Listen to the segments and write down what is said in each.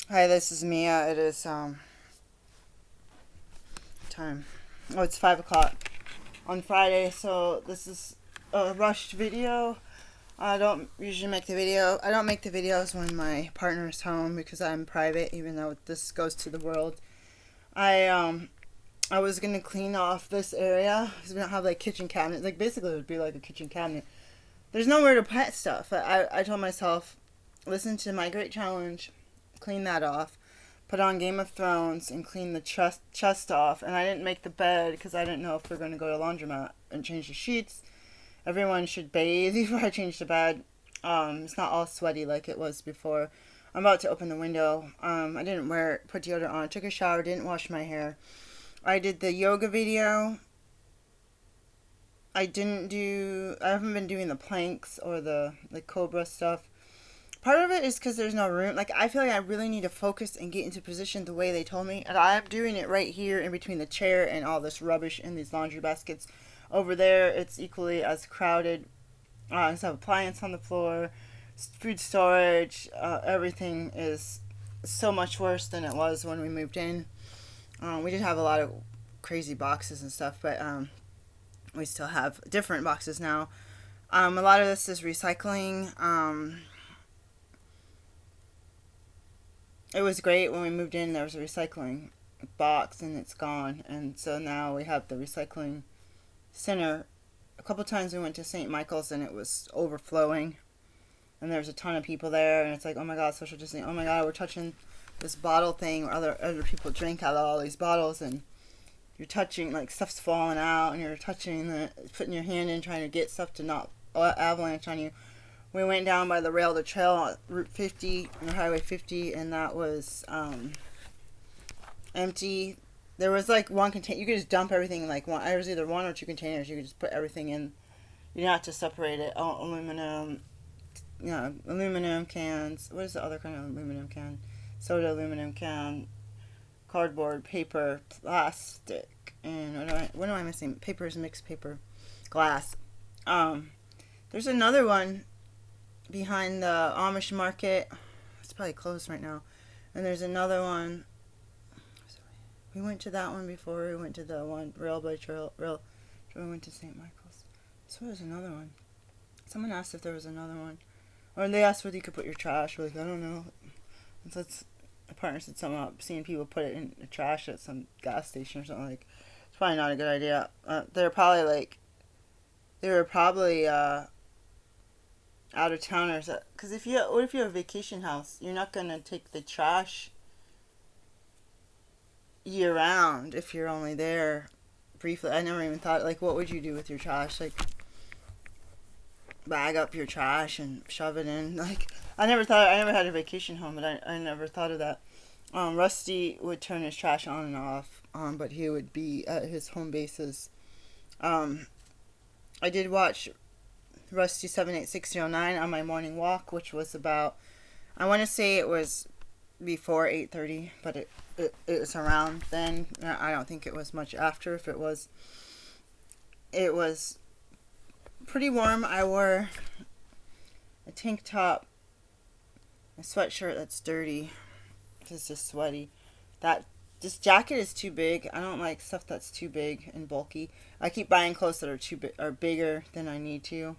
Hi, this is Mia. It is time. Oh, it's 5 o'clock on Friday. So this is a rushed video. I don't usually make the video. I don't make the videos when my partner is home because I'm private. Even though this goes to the world, I was gonna clean off this area because we don't have like kitchen cabinets. Like basically, it would be like a kitchen cabinet. There's nowhere to put stuff. I told myself, listen to my great challenge, clean that off, put on Game of Thrones, and clean the chest off. And I didn't make the bed because I didn't know if we are going to go to laundromat and change the sheets. Everyone should bathe before I change the bed. It's not all sweaty like it was before. I'm about to open the window. I didn't put deodorant on. Took a shower. Didn't wash my hair. I did the yoga video. I haven't been doing the planks or the cobra stuff. Part of it is because there's no room. Like, I feel like I really need to focus and get into position the way they told me. And I'm doing it right here in between the chair and all this rubbish in these laundry baskets. Over there, it's equally as crowded. There's an appliance on the floor, food storage. Everything is so much worse than it was when we moved in. We did have a lot of crazy boxes and stuff, but we still have different boxes now. A lot of this is recycling. It was great when we moved in. There was a recycling box and it's gone, and so now we have the recycling center. A couple times we went to St. Michael's and it was overflowing, and there was a ton of people there, and it's like, oh my god, social distancing. Oh my god, we're touching this bottle thing where other people drink out of all these bottles, and you're touching, like, stuff's falling out, and you're putting your hand in trying to get stuff to not avalanche on you. We went down by the rail to trail on Route 50, or Highway 50, and that was empty. There was like one container. You could just dump everything in like one. There was either one or two containers. You could just put everything in. You didn't have to separate it. Aluminum, aluminum cans. What is the other kind of aluminum can? Soda aluminum can, cardboard, paper, plastic, and what am I missing? Paper is mixed paper, glass. Um, there's another one behind the Amish market. It's probably closed right now. And there's another one. We went to that one before. We went to the one Railway Trail. We went to St. Michael's. So there's another one. Someone asked if there was another one, or they asked whether you could put your trash. We're like, I don't know. And so a partner said something about seeing people put it in the trash at some gas station or something. Like, it's probably not a good idea. They were probably out of towners. Because what if you have a vacation house? You're not gonna take the trash year round if you're only there briefly. I never even thought, like, what would you do with your trash? Like, bag up your trash and shove it in. Like, I never had a vacation home, but I never thought of that. Rusty would turn his trash on and off, but he would be at his home bases. Um, I did watch Rusty 78609 on my morning walk, which was about, I want to say it was before 8:30, but it was around then. I don't think it was much after. If it was pretty warm. I wore a tank top, a sweatshirt that's dirty. It's just sweaty. This jacket is too big. I don't like stuff that's too big and bulky. I keep buying clothes that are bigger than I need to.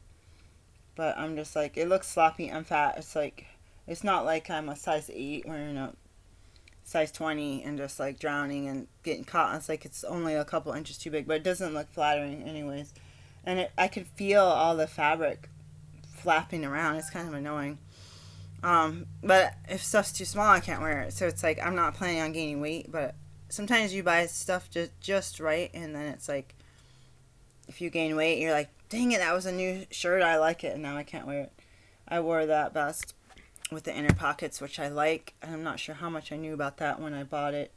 But I'm just like, it looks sloppy. I'm fat. It's not like I'm a size 8 wearing a size 20 and just like drowning and getting caught. It's like it's only a couple inches too big, but it doesn't look flattering anyways. And I could feel all the fabric flapping around. It's kind of annoying. But if stuff's too small, I can't wear it. So it's like, I'm not planning on gaining weight, but sometimes you buy stuff just right, and then it's like, if you gain weight, you're like, dang it, that was a new shirt. I like it, and now I can't wear it. I wore that vest with the inner pockets, which I like, and I'm not sure how much I knew about that when I bought it.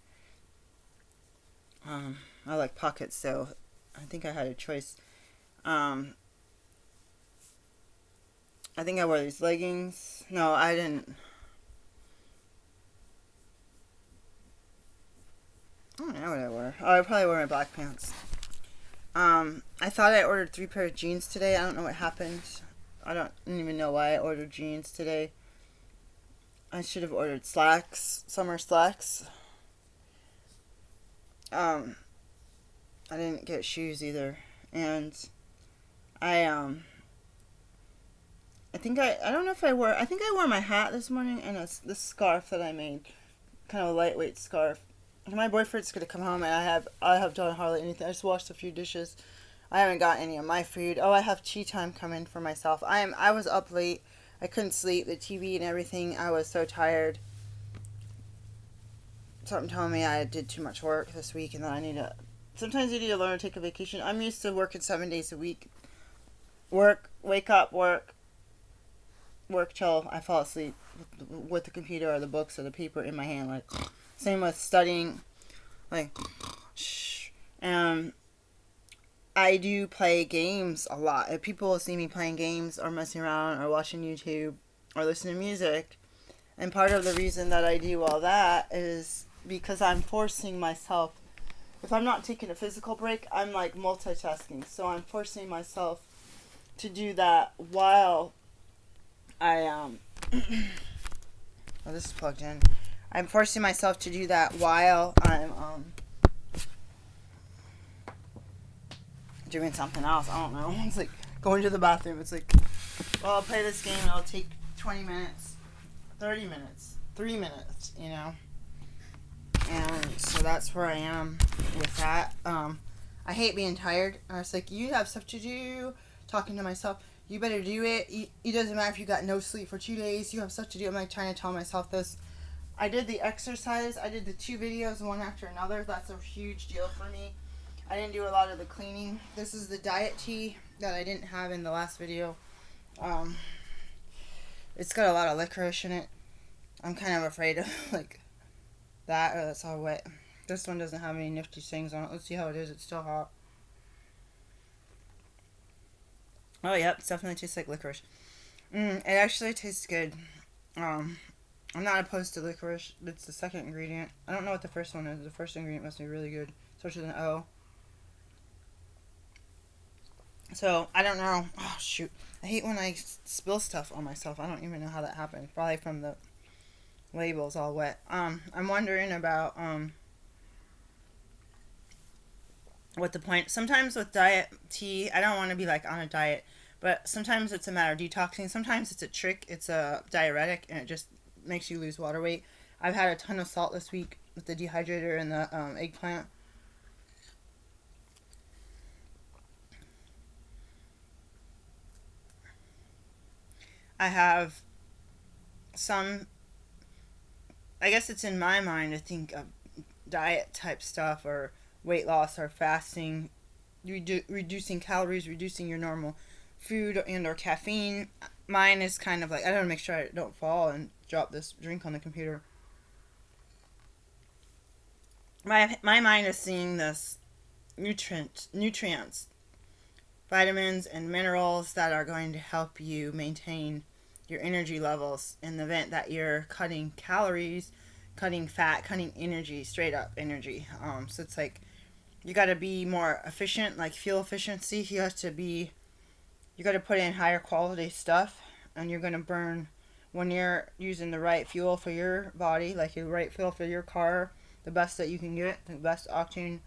I like pockets, so I think I had a choice. Um, I think I wore these leggings. No, I didn't. I don't know what I wore. Oh, I probably wore my black pants. I thought I ordered 3 pair of jeans today. I don't know what happened. I don't even know why I ordered jeans today. I should have ordered slacks, summer slacks. I didn't get shoes either, and I I think I don't know if I think I wore my hat this morning and this scarf that I made, kind of a lightweight scarf. My boyfriend's gonna come home and I have done hardly anything. I just washed a few dishes. I haven't got any of my food. Oh, I have tea time coming for myself. I was up late. I couldn't sleep. The TV and everything. I was so tired. Something told me I did too much work this week and that I need to. Sometimes you need to learn to take a vacation. I'm used to working 7 days a week. Work, wake up, work till I fall asleep with the computer or the books or the paper in my hand. Like, same with studying. Like, shh. I do play games a lot. If people see me playing games or messing around or watching YouTube or listening to music, and part of the reason that I do all that is because I'm forcing myself. If I'm not taking a physical break, I'm like multitasking. So I'm forcing myself to do that while I oh, this is plugged in. I'm forcing myself to do that while I'm doing something else. I don't know. It's like going to the bathroom. It's like, well, I'll play this game and it'll take 20 minutes, 30 minutes, 3 minutes, you know. And so that's where I am with that. I hate being tired. I was like, you have stuff to do. Talking to myself, you better do it. It doesn't matter if you got no sleep for 2 days. You have stuff to do. I'm like trying to tell myself this. I did the exercise. I did the 2 videos, one after another. That's a huge deal for me. I didn't do a lot of the cleaning. This is the diet tea that I didn't have in the last video. It's got a lot of licorice in it. I'm kind of afraid of like that, or that's all wet. This one doesn't have any nifty things on it. Let's see how it is. It's still hot. Oh, yep. It definitely tastes like licorice. It actually tastes good. I'm not opposed to licorice. It's the second ingredient. I don't know what the first one is. The first ingredient must be really good. Starts with an O. So, I don't know. Oh, shoot. I hate when I spill stuff on myself. I don't even know how that happened. Probably from the labels all wet. I'm wondering about, what the point. Sometimes with diet tea, I don't want to be like on a diet, but sometimes it's a matter of detoxing. Sometimes it's a trick. It's a diuretic and it just makes you lose water weight. I've had a ton of salt this week with the dehydrator and the eggplant. I have some, I guess it's in my mind to think of diet type stuff or weight loss or fasting, reducing calories, reducing your normal food and or caffeine. Mine is kind of like, I don't make sure I don't fall and drop this drink on the computer. My mind is seeing this nutrients, vitamins and minerals that are going to help you maintain your energy levels in the event that you're cutting calories, cutting fat, cutting energy, straight up energy. So it's like you got to be more efficient, like fuel efficiency. You got to put in higher quality stuff, and you're going to burn when you're using the right fuel for your body, like the right fuel for your car, the best that you can get, the best octane.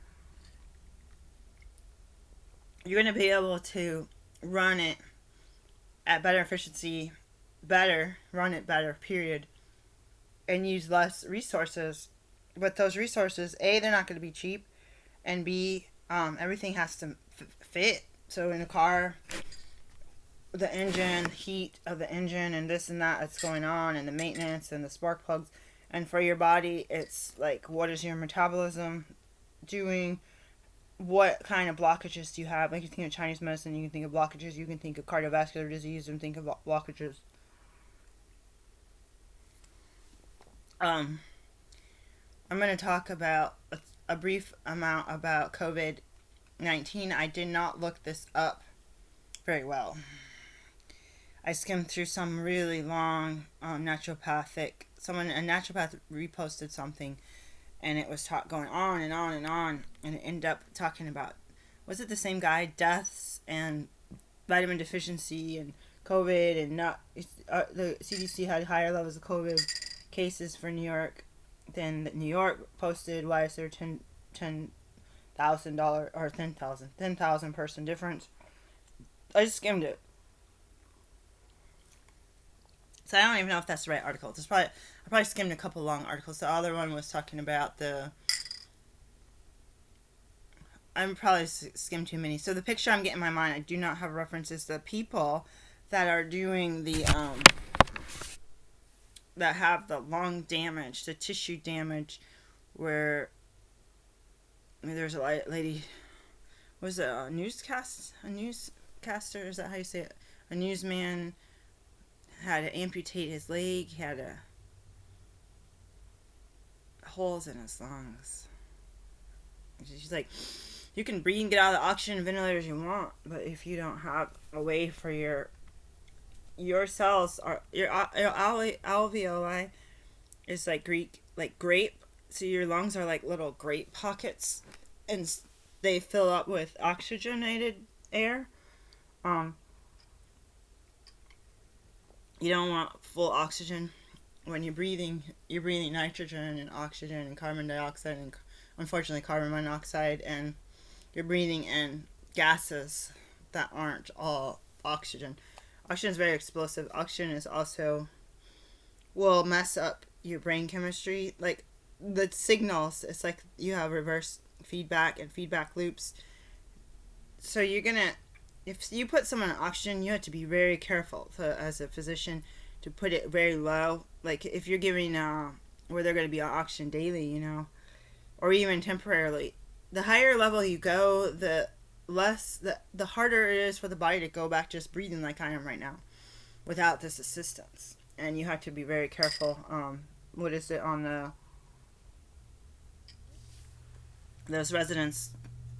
You're going to be able to run it at better efficiency, run it better, period, and use less resources. But those resources, A, they're not going to be cheap, and B, everything has to fit. So in a car, the engine, heat of the engine, and this and that that's going on, and the maintenance and the spark plugs. And for your body, it's like, what is your metabolism doing? What kind of blockages do you have? Like, you think of Chinese medicine, you can think of blockages, you can think of cardiovascular disease, and think of blockages. I'm going to talk about a brief amount about COVID-19. I did not look this up very well. I skimmed through some really long a naturopath reposted something, and it was going on and on and on, and it ended up talking about, was it the same guy? Deaths and vitamin deficiency and COVID, and not the CDC had higher levels of COVID cases for New York. Then New York posted, why is there $10,000 or 10,000 person difference? I just skimmed it. So I don't even know if that's the right article. I probably skimmed a couple long articles. The other one was talking about I'm probably skimmed too many. So the picture I'm getting in my mind, I do not have references. The people that are doing that have the lung damage, the tissue damage, where there's a lady, was it a newscaster? Is that how you say it? A newsman had to amputate his leg. He had holes in his lungs. She's like, you can breathe and get out of the oxygen ventilators you want, but if you don't have a way for your cells, or your alveoli is like Greek, like grape, so your lungs are like little grape pockets, and they fill up with oxygenated air. You don't want full oxygen. When you're breathing nitrogen and oxygen and carbon dioxide and, unfortunately, carbon monoxide, and you're breathing in gases that aren't all oxygen. Oxygen is very explosive. Oxygen is also will mess up your brain chemistry. Like the signals, it's like you have reverse feedback and feedback loops. So if you put someone on oxygen, you have to be very careful as a physician to put it very low. Like if you're giving where they're going to be on oxygen daily, or even temporarily. The higher level you go, the harder it is for the body to go back just breathing like I am right now without this assistance. And you have to be very careful. What is it on those residents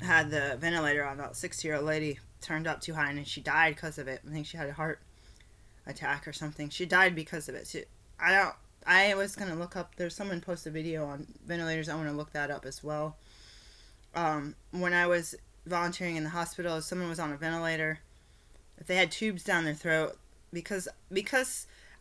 had the ventilator on, about 60-year-old lady turned up too high and she died because of it. I think she had a heart attack or something. She died because of it. I was going to look up, there's someone posted a video on ventilators. I want to look that up as well. When I was volunteering in the hospital, if someone was on a ventilator, if they had tubes down their throat, because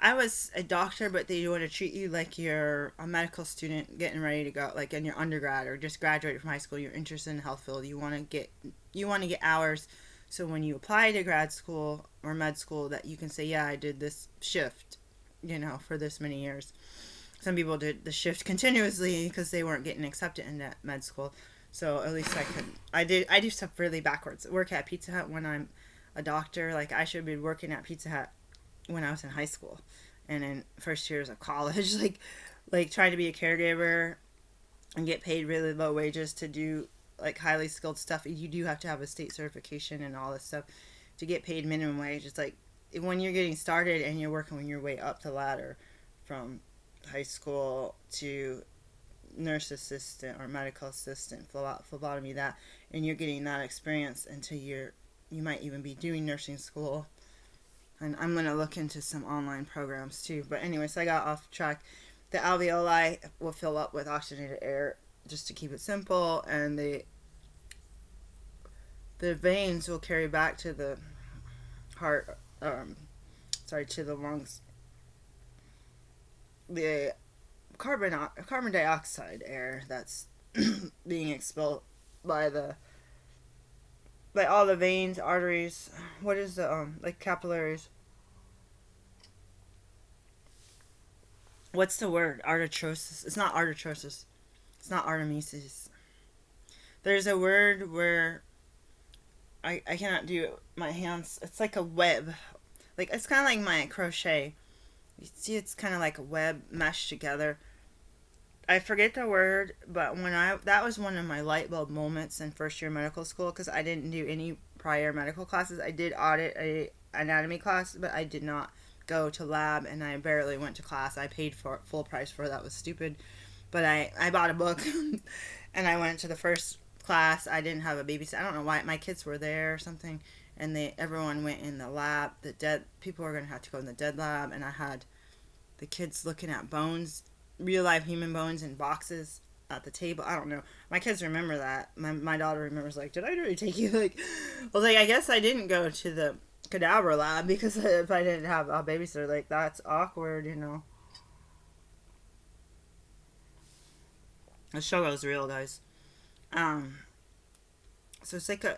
I was a doctor, but they want to treat you like you're a medical student getting ready to go, like in your undergrad or just graduated from high school. You're interested in the health field. You want to get hours, so when you apply to grad school or med school, that you can say, yeah, I did this shift, for this many years. Some people did the shift continuously because they weren't getting accepted into med school. So at least I do stuff really backwards. Work at Pizza Hut when I'm a doctor. Like I should have been working at Pizza Hut when I was in high school and in first years of college. like trying to be a caregiver and get paid really low wages to do like highly skilled stuff. You do have to have a state certification and all this stuff to get paid minimum wage. It's like when you're getting started and you're working your way up the ladder from high school to nurse assistant or medical assistant, phlebotomy, that, and you're getting that experience until you might even be doing nursing school. And I'm going to look into some online programs too. But anyways, I got off track. The alveoli will fill up with oxygenated air, just to keep it simple, and the veins will carry back to the heart, to the lungs, the carbon dioxide air that's being expelled by all the veins, arteries. What is the like capillaries? What's the word? Arteriosus. It's not arteriosus. It's not artemesis. There's a word where I cannot do it. My hands. It's like a web. Like it's kind of like my crochet. You see, it's kind of like a web meshed together. I forget the word, but that was one of my light bulb moments in first year medical school, because I didn't do any prior medical classes. I did audit a anatomy class, but I did not go to lab, and I barely went to class. I paid for full price for it. That was stupid. But I bought a book and I went to the first class. I didn't have a babysitter. I don't know why. My kids were there or something, and everyone went in the lab. People were going to have to go in the dead lab, and I had the kids looking at bones, real live human bones in boxes at the table. I don't know. My kids remember that. My daughter remembers, like, did I really take you? Like, I was like, I guess I didn't go to the cadaver lab, because if I didn't have a babysitter, like, that's awkward, The struggle is real, guys. Um, so it's like a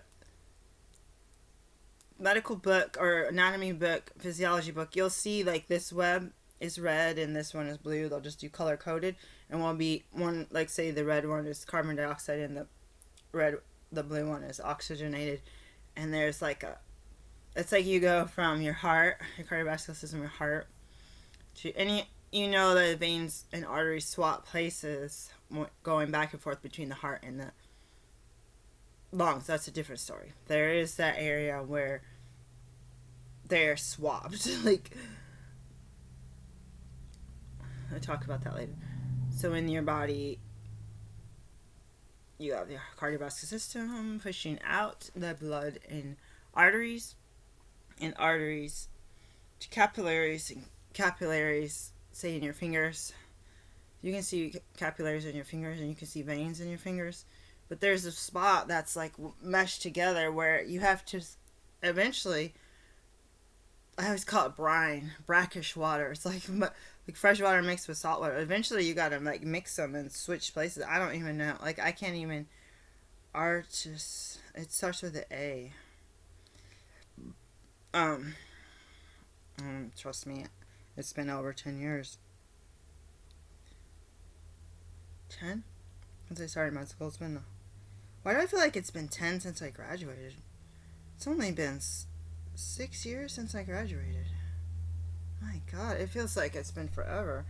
medical book or anatomy book, physiology book. You'll see like this web is red and this one is blue. They'll just do color coded, and will be one like say the red one is carbon dioxide and the blue one is oxygenated, and there's like a it's like you go from your heart, your cardiovascular system, your heart to any. You know that veins and arteries swap places, going back and forth between the heart and the lungs. That's a different story. There is that area where they're swapped. Like, I'll talk about that later. So in your body, you have your cardiovascular system pushing out the blood in arteries, and arteries to capillaries, and capillaries, say in your fingers. You can see capillaries in your fingers, and you can see veins in your fingers. But there's a spot that's like meshed together where you have to eventually. I always call it brackish water. It's like fresh water mixed with salt water. Eventually, you gotta like mix them and switch places. I don't even know. Like I can't even. Artis. It starts with an A. Trust me, it's been over 10 years. 10? Since I started med school, it's been. Why do I feel like it's been 10 since I graduated? It's only been 6 years since I graduated. My God, it feels like it's been forever.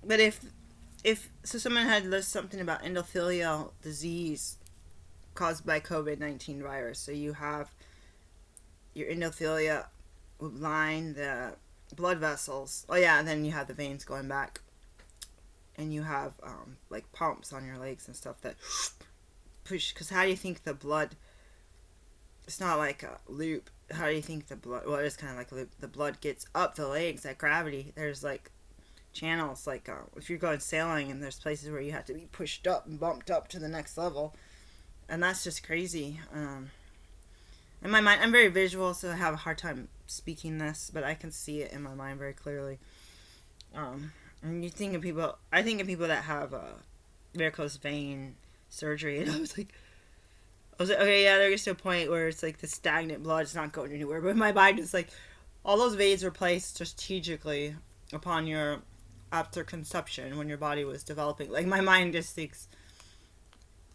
But if so, someone had listed something about endothelial disease caused by COVID-19 virus. So you have your endothelia line the blood vessels. Oh yeah, and then you have the veins going back, and you have like pumps on your legs and stuff that push. Because how do you think the blood? It's not like a loop. How do you think the blood? Well, it's kind of like a loop. The blood gets up the legs at gravity. There's like channels, like if you're going sailing, and there's places where you have to be pushed up and bumped up to the next level, and that's just crazy. In my mind, I'm very visual, so I have a hard time speaking this, but I can see it in my mind very clearly. And you think of people, I think of people that have varicose vein surgery, and I was like, okay, yeah, there gets to a point where it's like the stagnant blood is not going anywhere, but my mind is like, all those veins were placed strategically upon your after conception when your body was developing. Like my mind just thinks,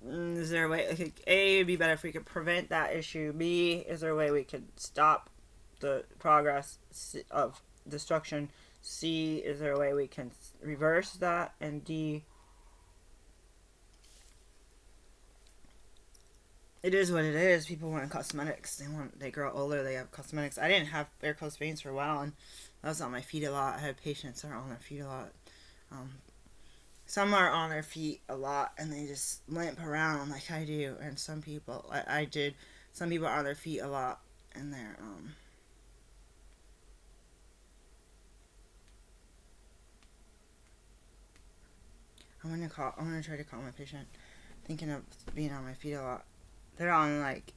is there a way? Like, A, it'd be better if we could prevent that issue. B, is there a way we could stop the progress of destruction? C, is there a way we can reverse that? And D, it is what it is. People want cosmetics. They grow older. They have cosmetics. I didn't have varicose veins for a while, and I was on my feet a lot. I had patients that are on their feet a lot. Some are on their feet a lot, and they just limp around like I do. And some people, I did. Some people are on their feet a lot, and they're I'm gonna try to call my patient, thinking of being on my feet a lot. They're on like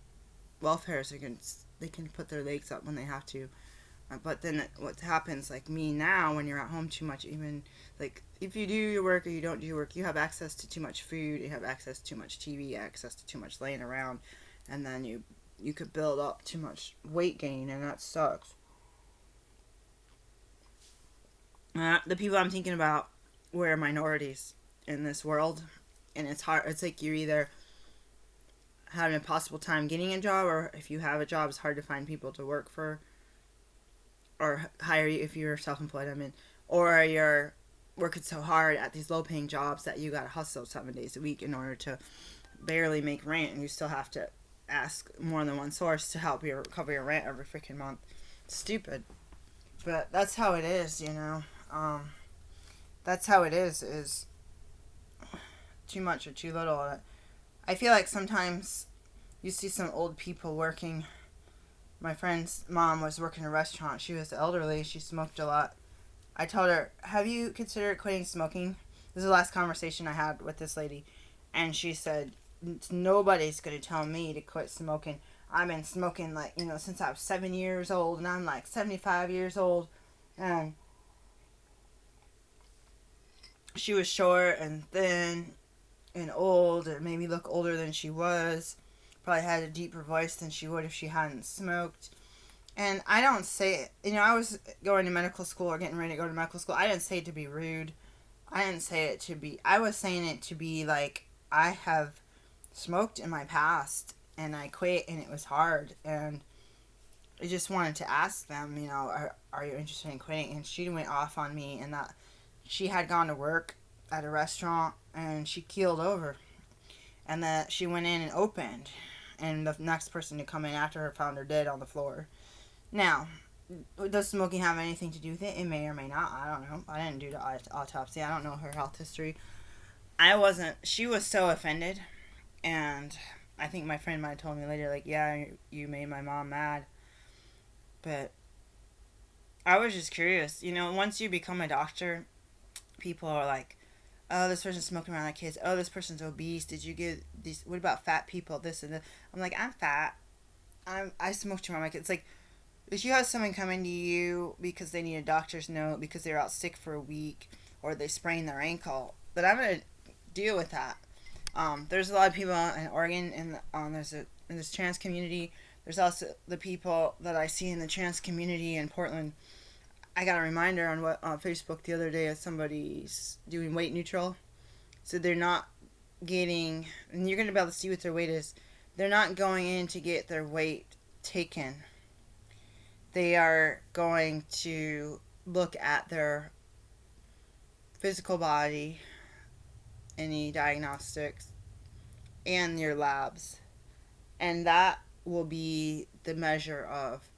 welfare, so they can put their legs up when they have to. But then what happens, like me now, when you're at home too much, even like if you do your work or you don't do your work, you have access to too much food, you have access to too much TV, access to too much laying around, and then you could build up too much weight gain, and that sucks. The people I'm thinking about were minorities in this world, and it's hard. It's like you're either having an impossible time getting a job, or if you have a job, it's hard to find people to work for or hire you if you're self-employed. I mean, or you're working so hard at these low-paying jobs that you gotta hustle 7 days a week in order to barely make rent, and you still have to ask more than one source to help you cover your rent every freaking month. It's stupid, but that's how it is, you know. That's how it is too much or too little. I feel like sometimes you see some old people working. My friend's mom was working in a restaurant. She was elderly. She smoked a lot. I told her, have you considered quitting smoking? This is the last conversation I had with this lady. And she said, nobody's going to tell me to quit smoking. I've been smoking, like, since I was 7 years old. And I'm like 75 years old. And she was short and thin and old. It made me look older than she was. Probably had a deeper voice than she would if she hadn't smoked. And I don't say it, I was going to medical school or getting ready to go to medical school. I didn't say it to be rude. I didn't say it to be, I was saying it to be like, I have smoked in my past and I quit and it was hard. And I just wanted to ask them, are you interested in quitting? And she went off on me, and that she had gone to work at a restaurant and she keeled over. And that she went in and opened. And the next person to come in after her found her dead on the floor. Now, does smoking have anything to do with it? It may or may not. I don't know. I didn't do the autopsy. I don't know her health history. She was so offended. And I think my friend might have told me later, like, yeah, you made my mom mad. But I was just curious. Once you become a doctor, people are like, oh, this person's smoking around like kids. Oh, this person's obese. Did you get these? What about fat people? This and that. I'm like, I'm fat. I smoked around my kids. It's like, if you have someone come into you because they need a doctor's note because they're out sick for a week or they sprain their ankle, but I'm gonna deal with that. There's a lot of people in Oregon, and there's in this trans community. There's also the people that I see in the trans community in Portland. I got a reminder on Facebook the other day of somebody's doing weight neutral. So they're not getting, and you're going to be able to see what their weight is. They're not going in to get their weight taken. They are going to look at their physical body, any diagnostics, and your labs. And that will be the measure of,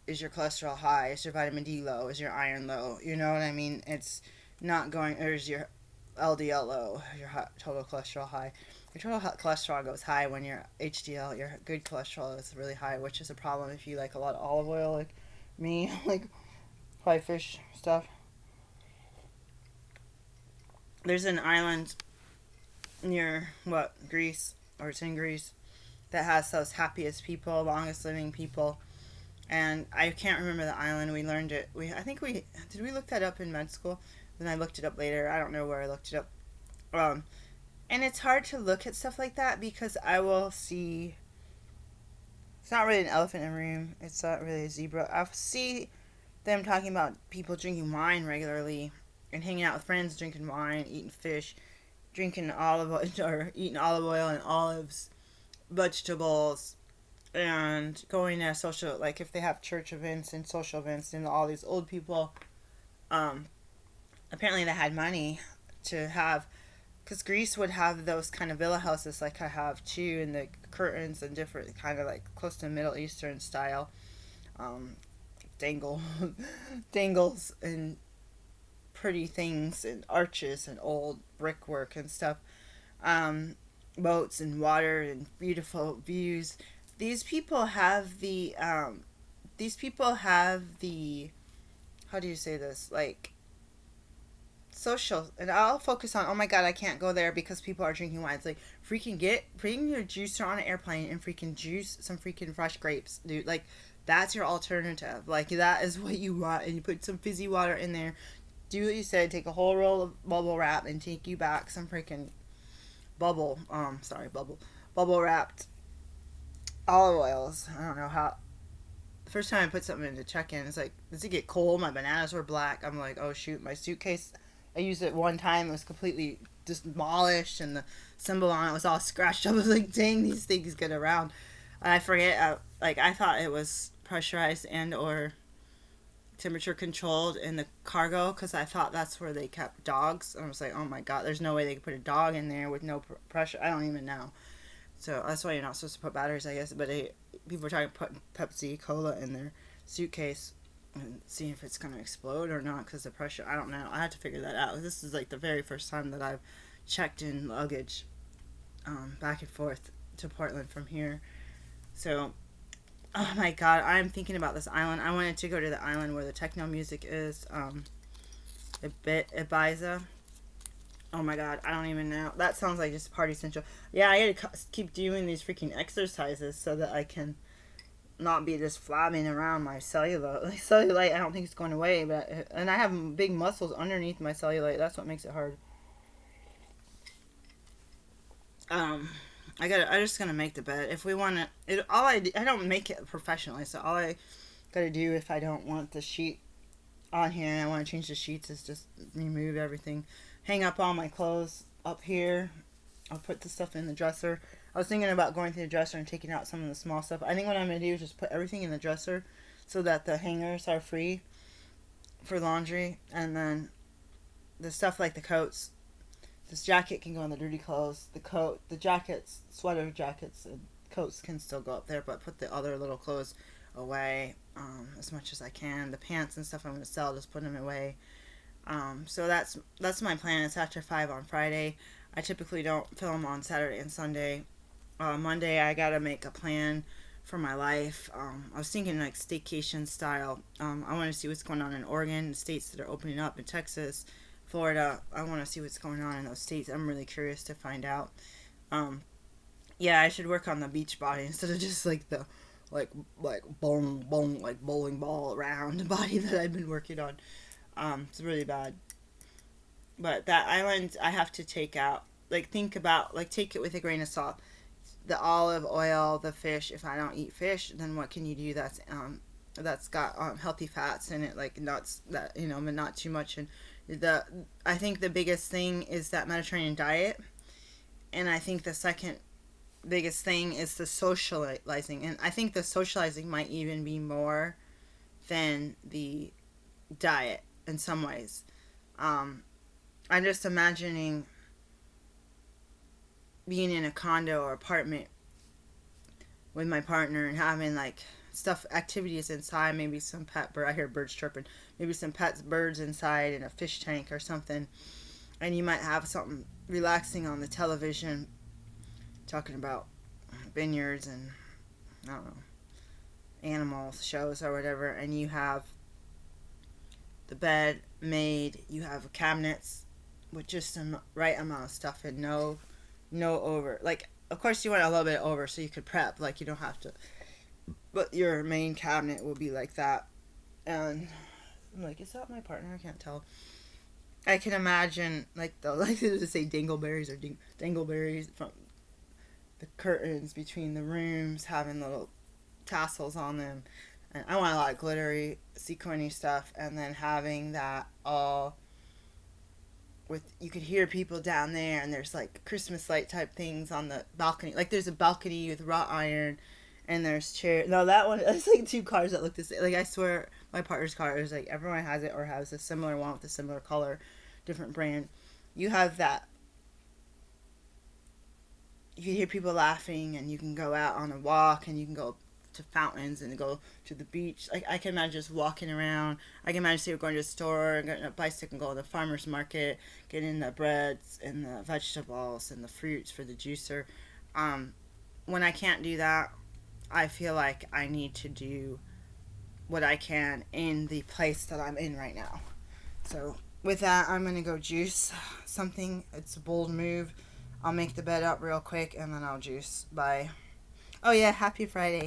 is your cholesterol high? Is your vitamin D low? Is your iron low? You know what I mean? It's not going, or is your LDL low? Your total cholesterol high? Your total cholesterol goes high when your HDL, your good cholesterol, is really high, which is a problem if you like a lot of olive oil, like me, like probably fish stuff. There's an island near, Greece, or it's in Greece, that has those happiest people, longest living people. And I can't remember the island. We learned it. Did we look that up in med school? Then I looked it up later. I don't know where I looked it up. And it's hard to look at stuff like that because I will see. It's not really an elephant in a room. It's not really a zebra. I'll see them talking about people drinking wine regularly and hanging out with friends, drinking wine, eating fish, drinking olive oil, or eating olive oil and olives, vegetables, and going to social, like if they have church events and social events, and all these old people, apparently they had money to have, because Greece would have those kind of villa houses like I have too, and the curtains and different kind of like close to Middle Eastern style, dangle, dangles and pretty things and arches and old brickwork and stuff, boats and water and beautiful views. These people have the how do you say this, like social, and I'll focus on, oh my god, I can't go there because people are drinking wine. It's like, bring your juicer on an airplane and freaking juice some freaking fresh grapes, dude. Like, that's your alternative. Like, that is what you want, and you put some fizzy water in there. Do what you said, take a whole roll of bubble wrap and take you back some freaking bubble wrapped olive oils. I don't know how. The first time I put something in to check in, it's like, does it get cold? My bananas were black. I'm like, oh shoot, my suitcase, I used it one time, it was completely demolished, and the symbol on it was all scratched up. I was like, dang, these things get around. And I forget, I thought it was pressurized and or temperature controlled in the cargo, because I thought that's where they kept dogs. And I was like, oh my god, there's no way they could put a dog in there with no pressure. I don't even know. So that's why you're not supposed to put batteries, I guess. But people are trying to put Pepsi Cola in their suitcase and see if it's going to explode or not because of the pressure. I don't know. I have to figure that out. This is like the very first time that I've checked in luggage back and forth to Portland from here. So, oh my god, I'm thinking about this island. I wanted to go to the island where the techno music is, Ibiza. Oh my god, I don't even know. That sounds like just party central. Yeah, I gotta keep doing these freaking exercises so that I can not be just flapping around my cellulite. Like cellulite, I don't think it's going away, and I have big muscles underneath my cellulite. That's what makes it hard. Um, I just gonna make the bed. If we want it, I don't make it professionally. So all I gotta do if I don't want the sheet on here and I want to change the sheets is just remove everything, hang up all my clothes up here. I'll put the stuff in the dresser. I was thinking about going through the dresser and taking out some of the small stuff. I think what I'm gonna do is just put everything in the dresser so that the hangers are free for laundry, and then the stuff like the coats. This jacket can go in the dirty clothes. The coat, the jackets, sweater jackets, and coats can still go up there, but put the other little clothes away as much as I can. The pants and stuff I'm gonna sell, just put them away. So that's my plan. It's after 5 on Friday. I typically don't film on Saturday and Sunday. Monday I gotta make a plan for my life. I was thinking like staycation style. I want to see what's going on in Oregon, the states that are opening up in Texas, Florida. I want to see what's going on in those states. I'm really curious to find out. Yeah, I should work on the beach body instead of just like the like bowling ball round body that I've been working on. It's really bad. But that island, I have to take out. Like think about take it with a grain of salt. The olive oil, the fish. If I don't eat fish, then what can you do that's got healthy fats in it, like nuts that but not too much. And I think the biggest thing is that Mediterranean diet, and I think the second biggest thing is the socializing, and I think the socializing might even be more than the diet in some ways. I'm just imagining being in a condo or apartment with my partner and having stuff activities inside, maybe some pet bird. I hear birds chirping. Maybe some pets birds inside in a fish tank or something, and you might have something relaxing on the television, talking about vineyards and I don't know animal shows or whatever, and you have the bed made. You have cabinets with just the right amount of stuff and no over. Of course you want a little bit over so you could prep. You don't have to, but your main cabinet will be like that. And I'm like, is that my partner? I can't tell. I can imagine to say dingleberries or dingleberries from the curtains between the rooms having little tassels on them. And I want a lot of glittery, sequiny stuff, and then having that all with, you could hear people down there, and there's Christmas light type things on the balcony. There's a balcony with wrought iron, and there's chairs. No, that one, it's two cars that look the same. I swear my partner's car is everyone has it or has a similar one with a similar color, different brand. You have that. You can hear people laughing, and you can go out on a walk, and you can go to fountains and go to the beach. I can imagine just walking around. I can imagine say going to the store, getting a bicycle, and go to the farmer's market, getting the breads and the vegetables and the fruits for the juicer. When I can't do that, I feel like I need to do what I can in the place that I'm in right now. So with that, I'm going to go juice something. It's a bold move. I'll make the bed up real quick and then I'll juice. Bye. Oh yeah, happy Friday.